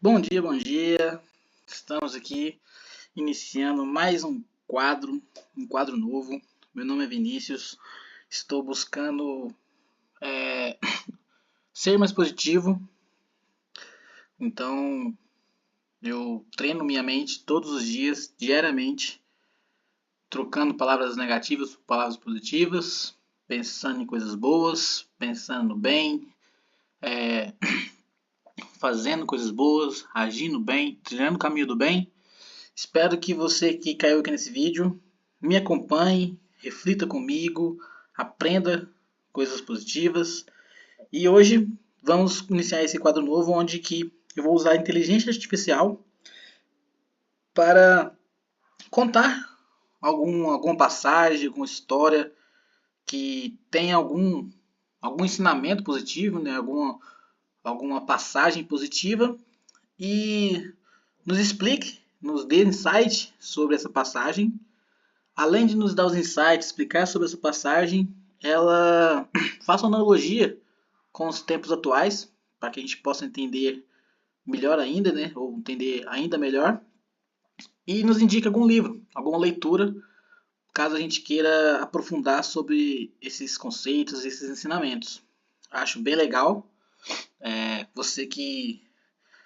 Bom dia, bom dia. Estamos aqui iniciando mais um quadro novo. Meu nome é Vinícius. Estou buscando é, ser mais positivo. Então, eu treino minha mente todos os dias, diariamente, trocando palavras negativas por palavras positivas, pensando em coisas boas, pensando no bem, é, fazendo coisas boas, agindo bem, trilhando o caminho do bem. Espero que você que caiu aqui nesse vídeo me acompanhe, reflita comigo, aprenda coisas positivas. E hoje vamos iniciar esse quadro novo onde que eu vou usar a inteligência artificial para contar alguma passagem, alguma história que tenha algum ensinamento positivo, né? Alguma passagem positiva e nos explique, nos dê insight sobre essa passagem. Além de nos dar os insights, explicar sobre essa passagem, ela faz uma analogia com os tempos atuais, para que a gente possa entender melhor ainda, né? Ou entender ainda melhor. E nos indica algum livro, alguma leitura, caso a gente queira aprofundar sobre esses conceitos, esses ensinamentos. Acho bem legal. Você que,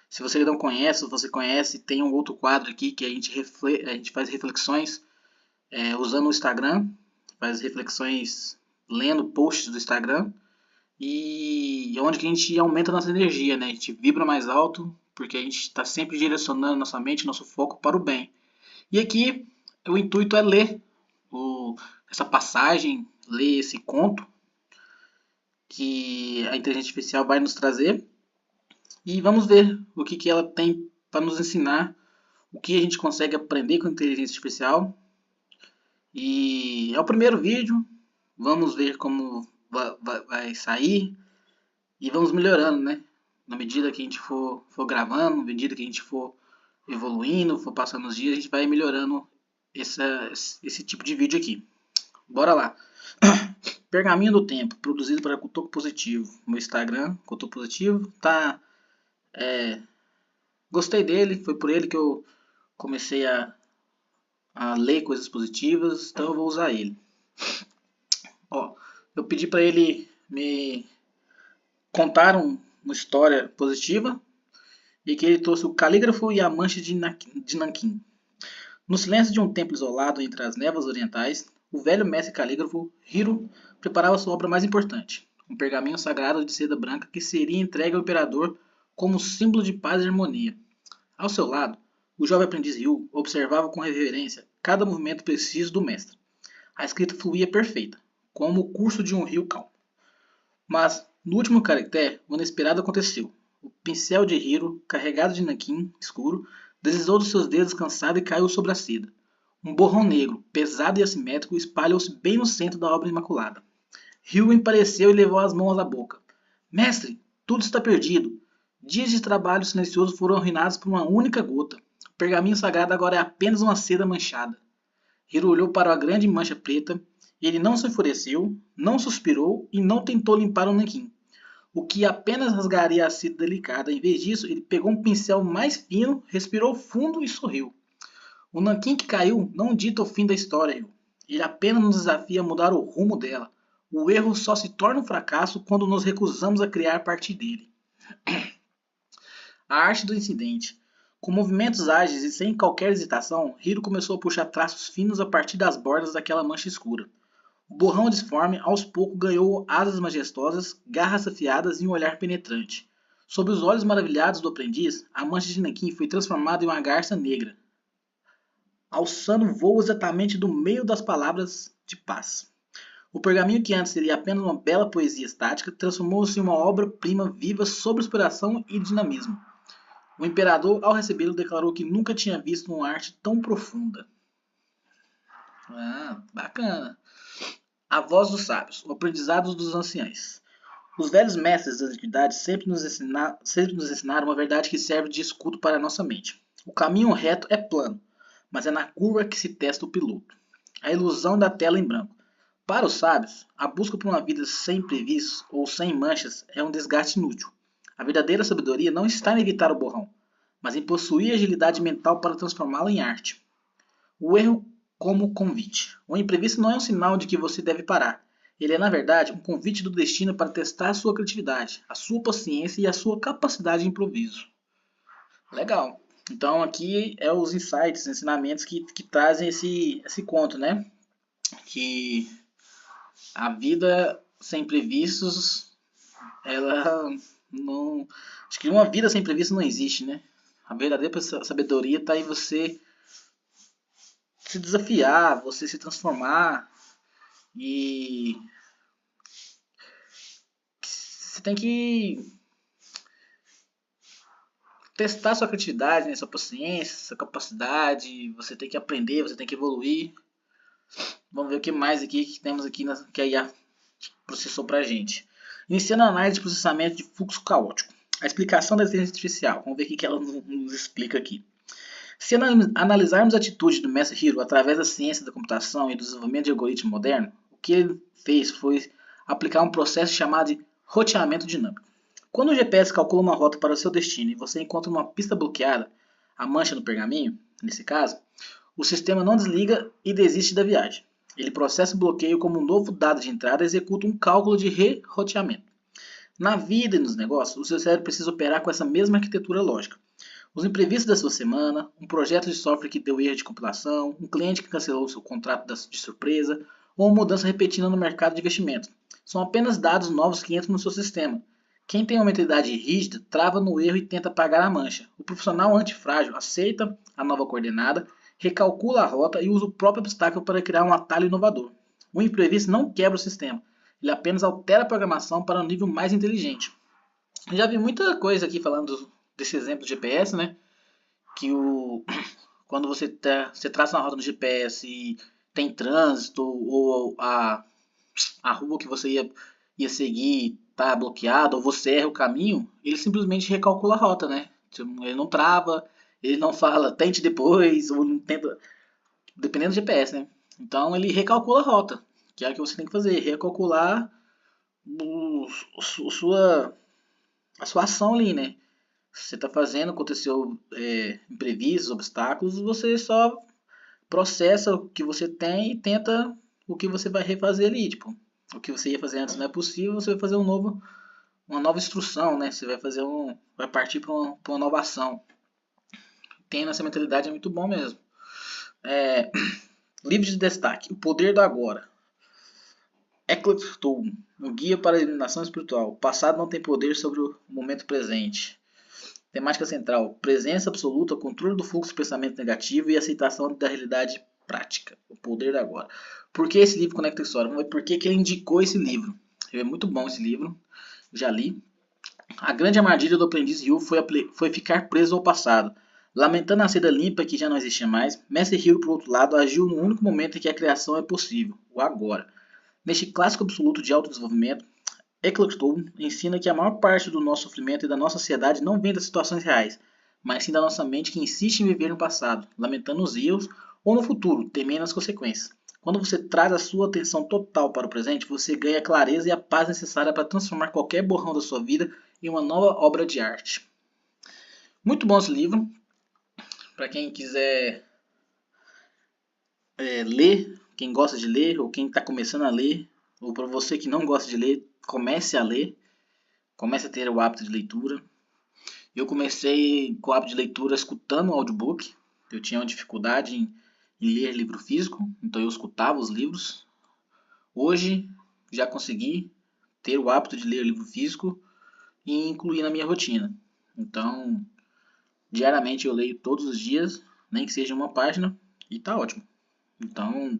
se você não conhece, se você conhece, tem um outro quadro aqui que a gente faz reflexões usando o Instagram, faz reflexões lendo posts do Instagram e onde que a gente aumenta a nossa energia, né? A gente vibra mais alto porque a gente está sempre direcionando nossa mente, nosso foco para o bem. E aqui o intuito é ler essa passagem, ler esse conto que a inteligência artificial vai nos trazer e vamos ver o que ela tem para nos ensinar, o que a gente consegue aprender com a inteligência artificial. E é o primeiro vídeo, vamos ver como vai sair e vamos melhorando, né? Na medida que a gente for gravando, na medida que a gente for evoluindo, for passando os dias, a gente vai melhorando esse tipo de vídeo aqui. Bora lá! Pergaminho do Tempo, produzido para Cotoco Positivo. Meu Instagram, Cotoco Positivo, tá. Gostei dele, foi por ele que eu comecei a ler coisas positivas, então eu vou usar ele. Ó, eu pedi para ele me contar uma história positiva e que ele trouxe o Calígrafo e a Mancha de Nanquim. No silêncio de um templo isolado entre as névoas orientais, o velho mestre calígrafo Hiro preparava sua obra mais importante, um pergaminho sagrado de seda branca que seria entregue ao imperador como símbolo de paz e harmonia. Ao seu lado, o jovem aprendiz Ryu observava com reverência cada movimento preciso do mestre. A escrita fluía perfeita, como o curso de um rio calmo. Mas, no último caractere, o inesperado aconteceu. O pincel de Hiro, carregado de nanquim escuro, deslizou dos seus dedos cansado e caiu sobre a seda. Um borrão negro, pesado e assimétrico, espalhou-se bem no centro da obra imaculada. Hiro empareceu e levou as mãos à boca. Mestre, tudo está perdido. Dias de trabalho silencioso foram arruinados por uma única gota. O pergaminho sagrado agora é apenas uma seda manchada. Hiro olhou para a grande mancha preta. Ele não se enfureceu, não suspirou e não tentou limpar o nanquim, o que apenas rasgaria a seda delicada. Em vez disso, ele pegou um pincel mais fino, respirou fundo e sorriu. O nanquim que caiu não dita o fim da história, Hiro. Ele apenas nos desafia a mudar o rumo dela. O erro só se torna um fracasso quando nos recusamos a criar a partir dele. A arte do incidente. Com movimentos ágeis e sem qualquer hesitação, Hiro começou a puxar traços finos a partir das bordas daquela mancha escura. O borrão disforme aos poucos ganhou asas majestosas, garras afiadas e um olhar penetrante. Sob os olhos maravilhados do aprendiz, a mancha de nanquim foi transformada em uma garça negra, alçando voo exatamente do meio das palavras de paz. O pergaminho que antes seria apenas uma bela poesia estática transformou-se em uma obra-prima viva sob inspiração e dinamismo. O imperador, ao recebê-lo, declarou que nunca tinha visto uma arte tão profunda. Bacana. A voz dos sábios, o aprendizado dos anciães. Os velhos mestres das antiguidades sempre nos ensinaram uma verdade que serve de escudo para a nossa mente. O caminho reto é plano, mas é na curva que se testa o piloto. A ilusão da tela em branco. Para os sábios, a busca por uma vida sem previstos ou sem manchas é um desgaste inútil. A verdadeira sabedoria não está em evitar o borrão, mas em possuir agilidade mental para transformá-la em arte. O erro como convite. O imprevisto não é um sinal de que você deve parar. Ele é, na verdade, um convite do destino para testar a sua criatividade, a sua paciência e a sua capacidade de improviso. Legal. Então aqui é os insights, ensinamentos que trazem esse conto, né? Que a vida sem imprevistos, ela não... Acho que uma vida sem imprevistos não existe, né? A verdadeira sabedoria está em você se desafiar, você se transformar e você tem que testar sua criatividade, né? Sua paciência, sua capacidade, você tem que aprender, você tem que evoluir. Vamos ver o que mais aqui que temos aqui que a IA processou para a gente. Iniciando a análise de processamento de fluxo caótico. A explicação da inteligência artificial. Vamos ver o que ela nos explica aqui. Se analisarmos a atitude do mestre Hiro através da ciência da computação e do desenvolvimento de algoritmo moderno, o que ele fez foi aplicar um processo chamado de roteamento dinâmico. Quando o GPS calcula uma rota para o seu destino e você encontra uma pista bloqueada, a mancha no pergaminho, nesse caso, o sistema não desliga e desiste da viagem. Ele processa o bloqueio como um novo dado de entrada e executa um cálculo de re-roteamento. Na vida e nos negócios, o seu cérebro precisa operar com essa mesma arquitetura lógica. Os imprevistos da sua semana, um projeto de software que deu erro de compilação, um cliente que cancelou o seu contrato de surpresa, ou uma mudança repetida no mercado de investimento. São apenas dados novos que entram no seu sistema. Quem tem uma mentalidade rígida trava no erro e tenta apagar a mancha. O profissional antifrágil aceita a nova coordenada, recalcula a rota e usa o próprio obstáculo para criar um atalho inovador. O imprevisto não quebra o sistema, ele apenas altera a programação para um nível mais inteligente. Eu já vi muita coisa aqui falando desse exemplo do GPS, né? Que quando você traça uma rota no GPS e tem trânsito ou a rua que você ia seguir está bloqueada ou você erra o caminho, ele simplesmente recalcula a rota, né? Ele não trava, ele não fala tente depois ou não tenta, dependendo do GPS, né? Então ele recalcula a rota, que é o que você tem que fazer, recalcular a sua ação ali, né? Você está fazendo, aconteceu imprevistos, obstáculos, você só processa o que você tem e tenta o que você vai refazer ali. Tipo, o que você ia fazer antes não é possível, você vai fazer uma nova instrução, né? Você vai partir para uma nova ação. Tendo essa mentalidade é muito bom mesmo. Livro de destaque: O Poder do Agora. Eckhart Tolle, um guia para a iluminação espiritual. O passado não tem poder sobre o momento presente. Temática central: presença absoluta, controle do fluxo de pensamento negativo e aceitação da realidade prática. O poder da agora. Por que esse livro conecta a história? Vamos ver por que ele indicou esse livro. É muito bom esse livro, já li. A grande armadilha do aprendiz Ryu foi ficar preso ao passado. Lamentando a seda limpa que já não existia mais, Mestre Hiro, por outro lado, agiu no único momento em que a criação é possível, o agora. Neste clássico absoluto de autodesenvolvimento, Eckhart Tolle ensina que a maior parte do nosso sofrimento e da nossa ansiedade não vem das situações reais, mas sim da nossa mente que insiste em viver no passado, lamentando os erros, ou no futuro, temendo as consequências. Quando você traz a sua atenção total para o presente, você ganha a clareza e a paz necessária para transformar qualquer borrão da sua vida em uma nova obra de arte. Muito bom esse livro. Para quem quiser ler, quem gosta de ler, ou quem está começando a ler, ou para você que não gosta de ler, comece a ler. Comece a ter o hábito de leitura. Eu comecei com o hábito de leitura escutando o audiobook. Eu tinha uma dificuldade em ler livro físico, então eu escutava os livros. Hoje já consegui ter o hábito de ler livro físico e incluir na minha rotina. Então, diariamente eu leio todos os dias, nem que seja uma página, e tá ótimo. Então,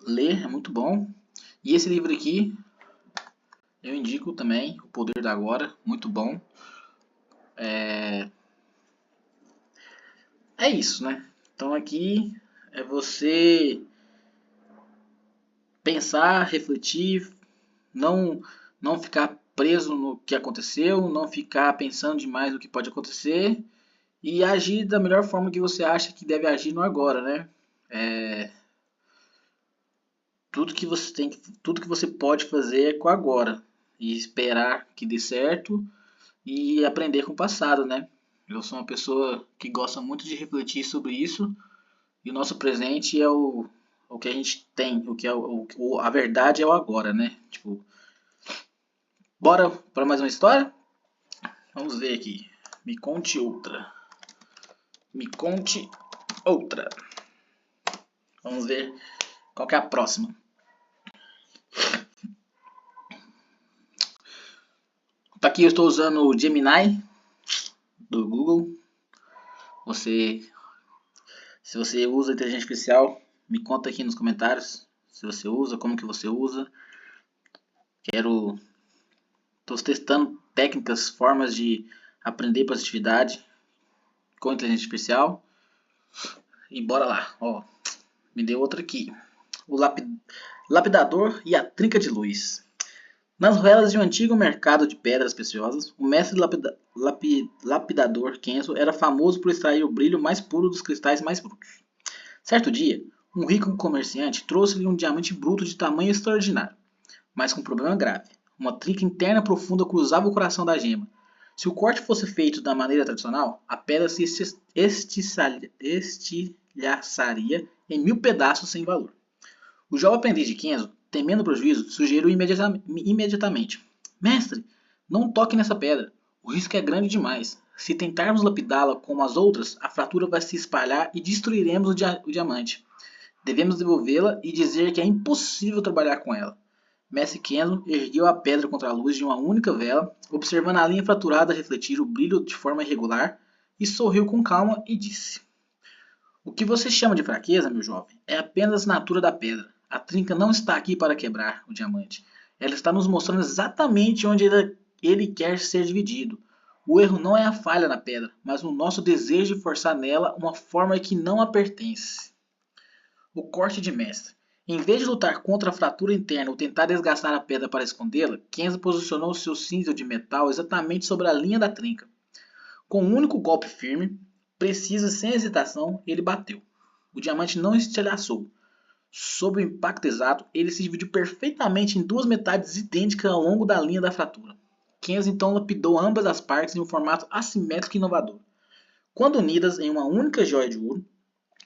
ler é muito bom. E esse livro aqui, eu indico também, O Poder da Agora, muito bom. É isso, né? Então aqui é você pensar, refletir, não não ficar preso no que aconteceu, não ficar pensando demais no que pode acontecer e agir da melhor forma que você acha que deve agir no agora, né? Tudo que você pode fazer é com agora e esperar que dê certo e aprender com o passado, né? Eu sou uma pessoa que gosta muito de refletir sobre isso. E o nosso presente é o que a gente tem, o que é a verdade é o agora, né? Tipo, bora para mais uma história? Vamos ver aqui. Me conte outra. Me conte outra. Vamos ver qual que é a próxima. Tá aqui, eu estou usando o Gemini do Google. Se você usa inteligência artificial, me conta aqui nos comentários se você usa, como que você usa. Estou testando técnicas, formas de aprender positividade com inteligência artificial. E bora lá, ó. Me deu outra aqui. O lapidador e a trinca de luz. Nas ruelas de um antigo mercado de pedras preciosas, o mestre lapidador Kenzo era famoso por extrair o brilho mais puro dos cristais mais brutos. Certo dia, um rico comerciante trouxe-lhe um diamante bruto de tamanho extraordinário, mas com um problema grave. Uma trinca interna profunda cruzava o coração da gema. Se o corte fosse feito da maneira tradicional, a pedra se estilhaçaria em 1000 pedaços sem valor. O jovem aprendiz de Kenzo, temendo o prejuízo, sugeriu imediatamente: Mestre, não toque nessa pedra. O risco é grande demais. Se tentarmos lapidá-la como as outras, a fratura vai se espalhar e destruiremos o diamante. Devemos devolvê-la e dizer que é impossível trabalhar com ela. Mestre Kenzo ergueu a pedra contra a luz de uma única vela, observando a linha fraturada refletir o brilho de forma irregular, e sorriu com calma e disse: O que você chama de fraqueza, meu jovem, é apenas a assinatura da pedra. A trinca não está aqui para quebrar o diamante. Ela está nos mostrando exatamente onde ele quer ser dividido. O erro não é a falha na pedra, mas no nosso desejo de forçar nela uma forma que não a pertence. O corte de mestre. Em vez de lutar contra a fratura interna ou tentar desgastar a pedra para escondê-la, Kenzo posicionou seu cinzel de metal exatamente sobre a linha da trinca. Com um único golpe firme, preciso e sem hesitação, ele bateu. O diamante não estilhaçou. Sob o impacto exato, ele se dividiu perfeitamente em duas metades idênticas ao longo da linha da fratura. Kenzo então lapidou ambas as partes em um formato assimétrico e inovador. Quando unidas em uma única joia de ouro,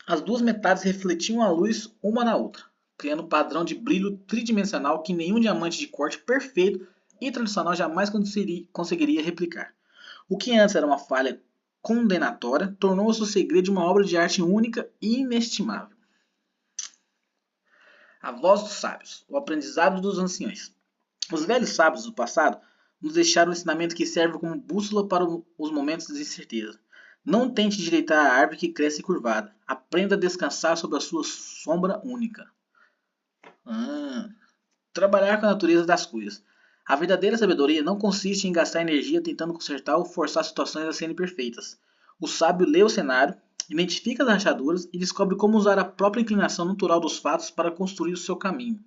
as duas metades refletiam a luz uma na outra, criando um padrão de brilho tridimensional que nenhum diamante de corte perfeito e tradicional jamais conseguiria replicar. O que antes era uma falha condenatória tornou-se o segredo de uma obra de arte única e inestimável. A voz dos sábios, o aprendizado dos anciões. Os velhos sábios do passado nos deixaram um ensinamento que serve como bússola para os momentos de incerteza. Não tente direitar a árvore que cresce curvada. Aprenda a descansar sobre a sua sombra única. Trabalhar com a natureza das coisas. A verdadeira sabedoria não consiste em gastar energia tentando consertar ou forçar situações a serem perfeitas. O sábio lê o cenário, identifica as rachaduras e descobre como usar a própria inclinação natural dos fatos para construir o seu caminho.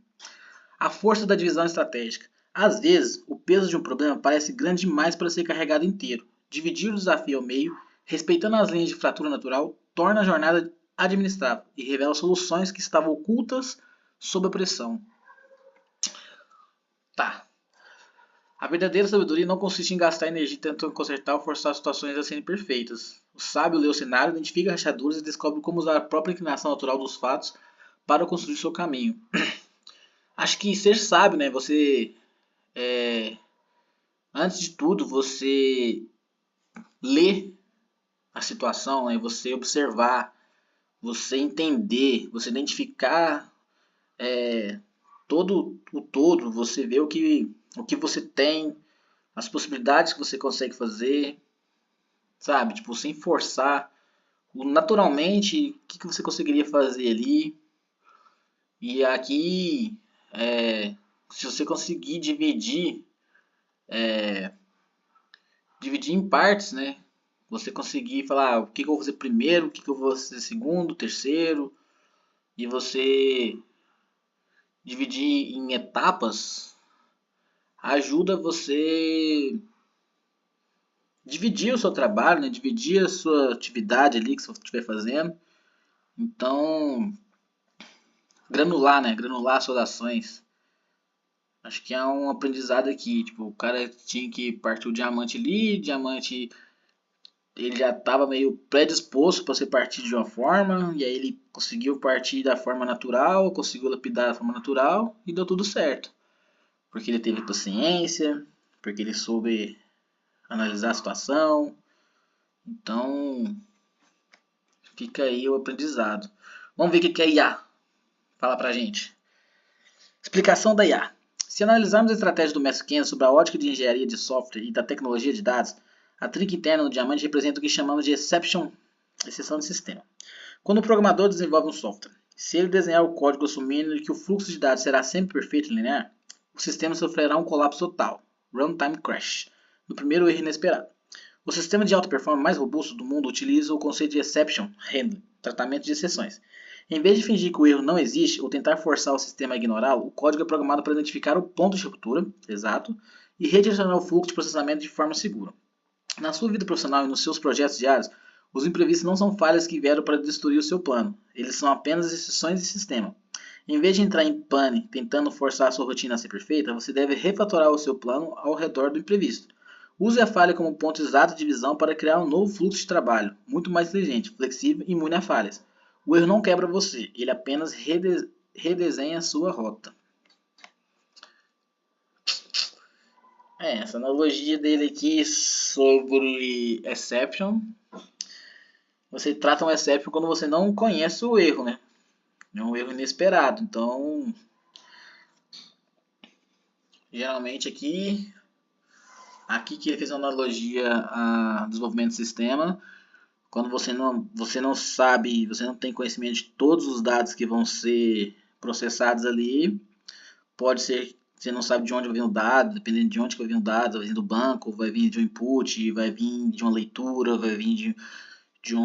A força da divisão estratégica. Às vezes, o peso de um problema parece grande demais para ser carregado inteiro. Dividir o desafio ao meio, respeitando as linhas de fratura natural, torna a jornada administrável e revela soluções que estavam ocultas sob a pressão. Tá. A verdadeira sabedoria não consiste em gastar energia tentando consertar ou forçar situações a serem perfeitas. O sábio lê o cenário, identifica rachaduras e descobre como usar a própria inclinação natural dos fatos para construir seu caminho. Acho que ser sábio, né? Antes de tudo, você ler a situação, né? Você observar, você entender, você identificar todo o todo, você vê o que você tem, as possibilidades que você consegue fazer, sabe? Tipo, sem forçar. Naturalmente, o que você conseguiria fazer ali. E aqui, se você conseguir dividir em partes, né? Você conseguir falar o que eu vou fazer primeiro, o que eu vou fazer segundo, terceiro, e você dividir em etapas, ajuda você dividir o seu trabalho, né? Dividir a sua atividade ali que você estiver fazendo. Então, granular, né? Granular suas ações. Acho que é um aprendizado aqui. Tipo, o cara tinha que partir o diamante ali, diamante ele já estava meio predisposto para ser partir de uma forma, e aí ele conseguiu partir da forma natural, conseguiu lapidar da forma natural e deu tudo certo. Porque ele teve paciência, porque ele soube analisar a situação. Então, fica aí o aprendizado. Vamos ver o que é IA. Fala pra gente. Explicação da IA. Se analisarmos a estratégia do mestre Ken sobre a ótica de engenharia de software e da tecnologia de dados, a trinca interna no diamante representa o que chamamos de exception, exceção de sistema. Quando o programador desenvolve um software, se ele desenhar o código assumindo que o fluxo de dados será sempre perfeito e linear, o sistema sofrerá um colapso total, runtime crash, no primeiro erro inesperado. O sistema de alta performance mais robusto do mundo utiliza o conceito de exception handling, tratamento de exceções. Em vez de fingir que o erro não existe ou tentar forçar o sistema a ignorá-lo, o código é programado para identificar o ponto de ruptura, exato, e redirecionar o fluxo de processamento de forma segura. Na sua vida profissional e nos seus projetos diários, os imprevistos não são falhas que vieram para destruir o seu plano, eles são apenas exceções de sistema. Em vez de entrar em pane tentando forçar a sua rotina a ser perfeita, você deve refatorar o seu plano ao redor do imprevisto. Use a falha como ponto exato de visão para criar um novo fluxo de trabalho, muito mais inteligente, flexível e imune a falhas. O erro não quebra você, ele apenas redesenha a sua rota. Essa analogia dele aqui sobre exception. Você trata um exception quando você não conhece o erro, né? É um erro inesperado. Então, geralmente aqui que ele fez uma analogia a desenvolvimento de sistema, quando você não sabe, você não tem conhecimento de todos os dados que vão ser processados ali, pode ser que você não sabe de onde vai vir o dado, dependendo de onde vai vir o dado, vai vir do banco, vai vir de um input, vai vir de uma leitura, vai vir de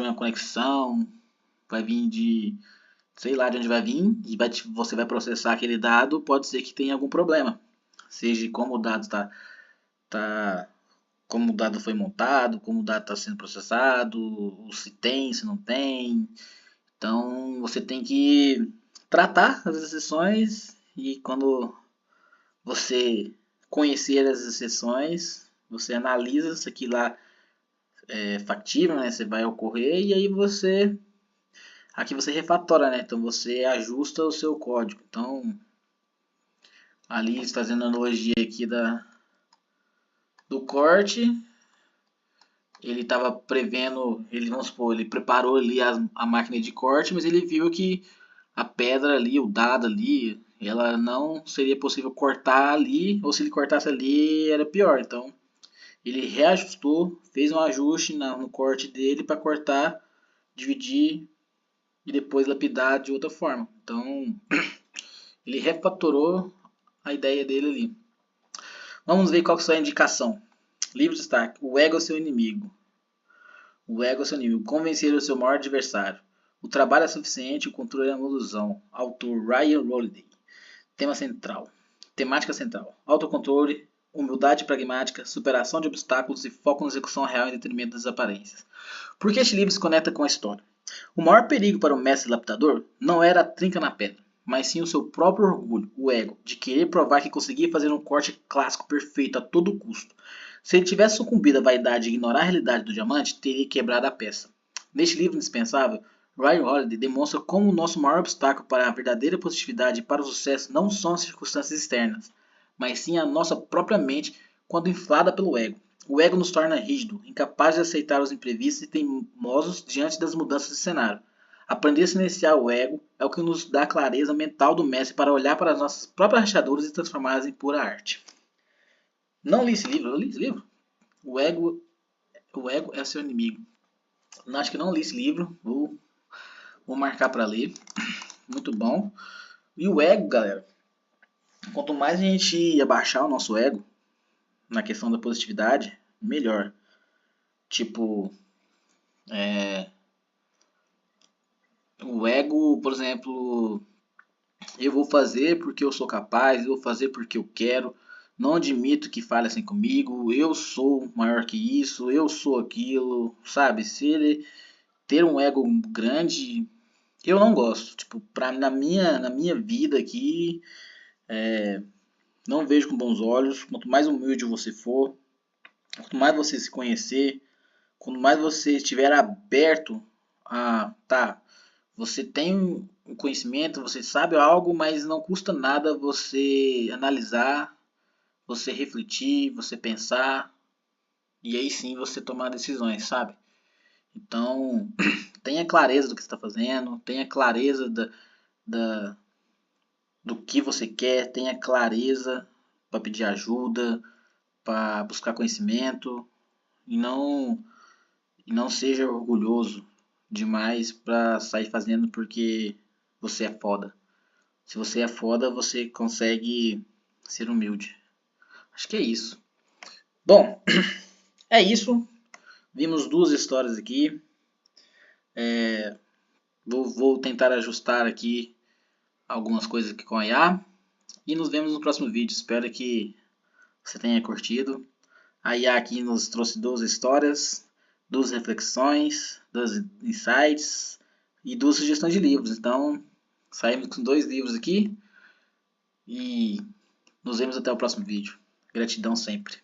uma conexão, vai vir de sei lá de onde vai vir e você vai processar aquele dado, pode ser que tenha algum problema. Seja como o dado como o dado foi montado, como o dado está sendo processado, se tem, se não tem. Então você tem que tratar as exceções e quando você conhecer as exceções, você analisa se aquilo lá é factível, né? Se vai ocorrer e aí aqui você refatora, né? Então você ajusta o seu código. Então ali fazendo analogia aqui do corte, ele estava prevendo, vamos supor, ele preparou ali a máquina de corte, mas ele viu que a pedra ali, o dado ali, ela não seria possível cortar ali, ou se ele cortasse ali era pior. Então ele reajustou, fez um ajuste no corte dele para cortar, dividir e depois lapidar de outra forma. Então ele refatorou a ideia dele ali. Vamos ver qual que é a indicação. Livro de destaque. O ego é seu inimigo. O ego é seu inimigo. Convencer o seu maior adversário. O trabalho é suficiente, o controle é uma ilusão. Autor Ryan Holiday. Tema central. Temática central. Autocontrole, humildade pragmática, superação de obstáculos e foco na execução real em detrimento das aparências. Por que este livro se conecta com a história? O maior perigo para o mestre lapidador não era a trinca na pedra, mas sim o seu próprio orgulho, o ego, de querer provar que conseguia fazer um corte clássico perfeito a todo custo. Se ele tivesse sucumbido à vaidade e ignorar a realidade do diamante, teria quebrado a peça. Neste livro indispensável, Ryan Holiday demonstra como o nosso maior obstáculo para a verdadeira positividade e para o sucesso não são as circunstâncias externas, mas sim a nossa própria mente quando inflada pelo ego. O ego nos torna rígido, incapaz de aceitar os imprevistos e teimosos diante das mudanças de cenário. Aprender a silenciar o ego é o que nos dá a clareza mental do mestre para olhar para as nossas próprias rachaduras e transformá-las em pura arte. Não li esse livro, eu li esse livro. O ego é seu inimigo. Acho que não li esse livro, vou marcar para ler. Muito bom. E o ego, galera, quanto mais a gente abaixar o nosso ego na questão da positividade, melhor. Tipo, o ego, por exemplo, eu vou fazer porque eu sou capaz, eu vou fazer porque eu quero, não admito que fale assim comigo, eu sou maior que isso, eu sou aquilo, sabe? Se ele ter um ego grande, eu não gosto. Tipo, na minha vida aqui, não vejo com bons olhos. Quanto mais humilde você for, Quanto mais você se conhecer, quanto mais você estiver aberto a, tá, você tem um conhecimento, você sabe algo, mas não custa nada você analisar, você refletir, você pensar, e aí sim você tomar decisões, sabe? Então, tenha clareza do que você está fazendo, tenha clareza da, do que você quer, tenha clareza para pedir ajuda, para buscar conhecimento, e não seja orgulhoso demais para sair fazendo porque você é foda. Se você é foda, você consegue ser humilde. Acho que é isso. Bom, é isso. Vimos duas histórias aqui. Vou tentar ajustar aqui algumas coisas aqui com a IA. E nos vemos no próximo vídeo. Espero que você tenha curtido. A IA aqui nos trouxe duas histórias, duas reflexões, dois insights e duas sugestões de livros. Então, saímos com 2 livros aqui e nos vemos até o próximo vídeo. Gratidão sempre.